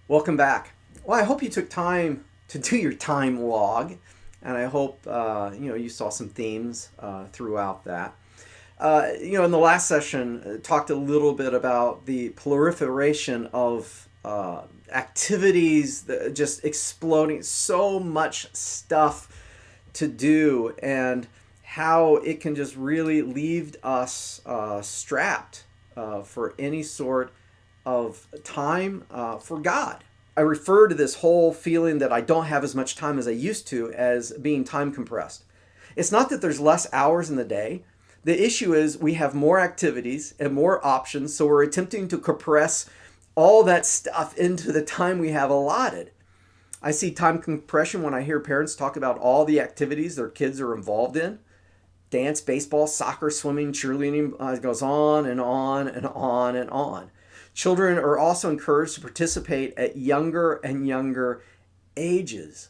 Welcome back. Well, I hope you took time to do your time log, and I hope you saw some themes throughout that. In the last session, talked a little bit about the proliferation of activities, just exploding, so much stuff to do, and how it can just really leave us strapped for any sort of time for God. I refer to this whole feeling that I don't have as much time as I used to as being time compressed. It's not that there's less hours in the day. The issue is we have more activities and more options, so we're attempting to compress all that stuff into the time we have allotted. I see time compression when I hear parents talk about all the activities their kids are involved in. Dance, baseball, soccer, swimming, cheerleading, it goes on and on and on and on. Children are also encouraged to participate at younger and younger ages.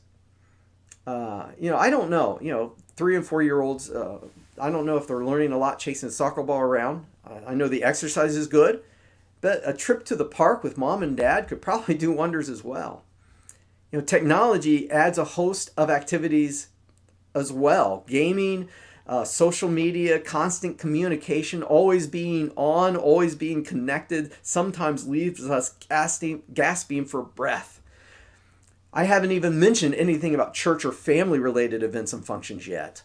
I don't know. 3 and 4 year olds, I don't know if they're learning a lot chasing a soccer ball around. I know the exercise is good, but a trip to the park with mom and dad could probably do wonders as well. Technology adds a host of activities as well. Gaming, social media, constant communication, always being on, always being connected, sometimes leaves us gasping for breath. I haven't even mentioned anything about church or family related events and functions yet.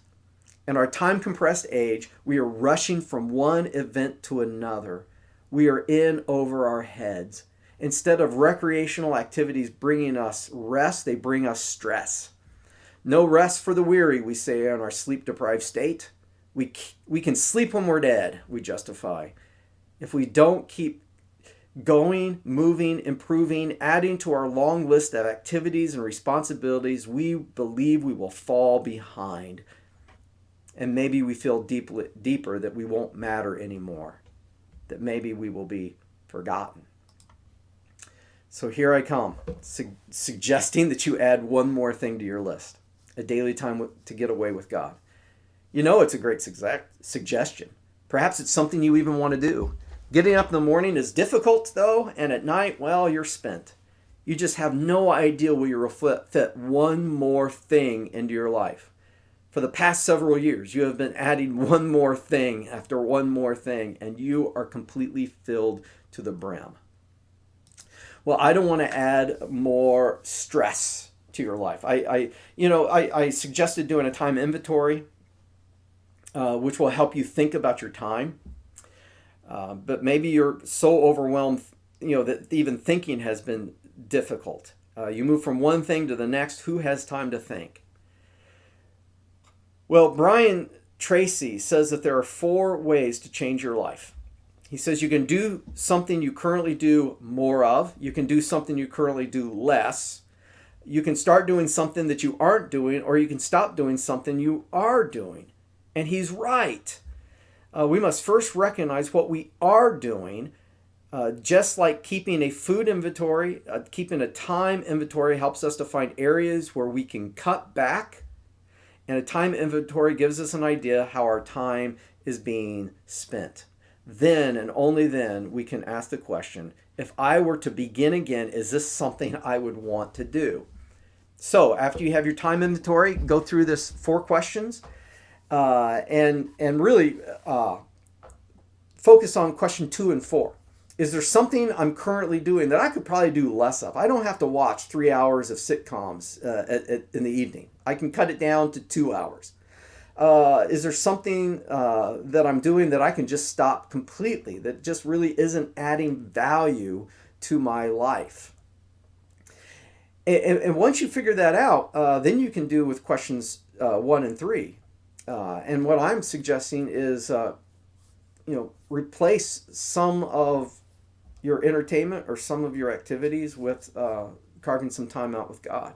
In our time compressed age, we are rushing from one event to another. We are in over our heads. Instead of recreational activities bringing us rest, they bring us stress. No rest for the weary, we say in our sleep-deprived state. We can sleep when we're dead, we justify. If we don't keep going, moving, improving, adding to our long list of activities and responsibilities, we believe we will fall behind. And maybe we feel deeper that we won't matter anymore, that maybe we will be forgotten. So here I come, suggesting that you add one more thing to your list. A daily time to get away with God. It's a great suggestion. Perhaps it's something you even want to do. Getting up in the morning is difficult, though, and at night, well, you're spent. You just have no idea where you'll fit one more thing into your life. For the past several years, you have been adding one more thing after one more thing, and you are completely filled to the brim. Well, I don't want to add more stress to your life. I suggested doing a time inventory, which will help you think about your time. But maybe you're so overwhelmed, that even thinking has been difficult. You move from one thing to the next. Who has time to think? Well, Brian Tracy says that there are 4 ways to change your life. He says you can do something you currently do more of. You can do something you currently do less. You can start doing something that you aren't doing, or you can stop doing something you are doing. And he's right. We must first recognize what we are doing, just like keeping a food inventory, keeping a time inventory helps us to find areas where we can cut back. And a time inventory gives us an idea how our time is being spent. Then and only then we can ask the question, if I were to begin again, is this something I would want to do? So after you have your time inventory, go through this 4 questions and really focus on question 2 and 4. Is there something I'm currently doing that I could probably do less of? I don't have to watch 3 hours of sitcoms in the evening. I can cut it down to 2 hours. Is there something that I'm doing that I can just stop completely, that just really isn't adding value to my life? And once you figure that out, then you can do with questions 1 and 3. And what I'm suggesting is, replace some of your entertainment or some of your activities with carving some time out with God.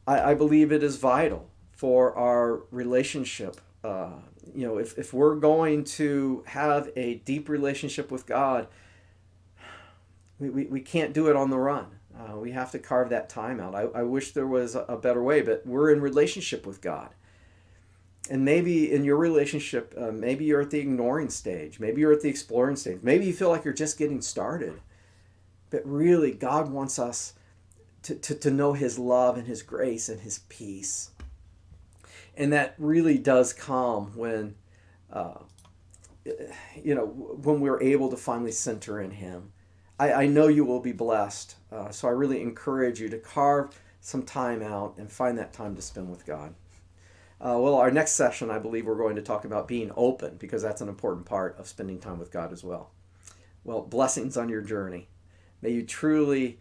I believe it is vital for our relationship. If we're going to have a deep relationship with God, we can't do it on the run. We have to carve that time out. I wish there was a better way, but we're in relationship with God. And maybe in your relationship, maybe you're at the ignoring stage. Maybe you're at the exploring stage. Maybe you feel like you're just getting started. But really, God wants us to know His love and His grace and His peace. And that really does come when, when we're able to finally center in Him. I know you will be blessed. So I really encourage you to carve some time out and find that time to spend with God. Well, our next session, I believe we're going to talk about being open, because that's an important part of spending time with God as well. Well, blessings on your journey. May you truly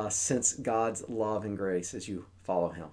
sense God's love and grace as you follow Him.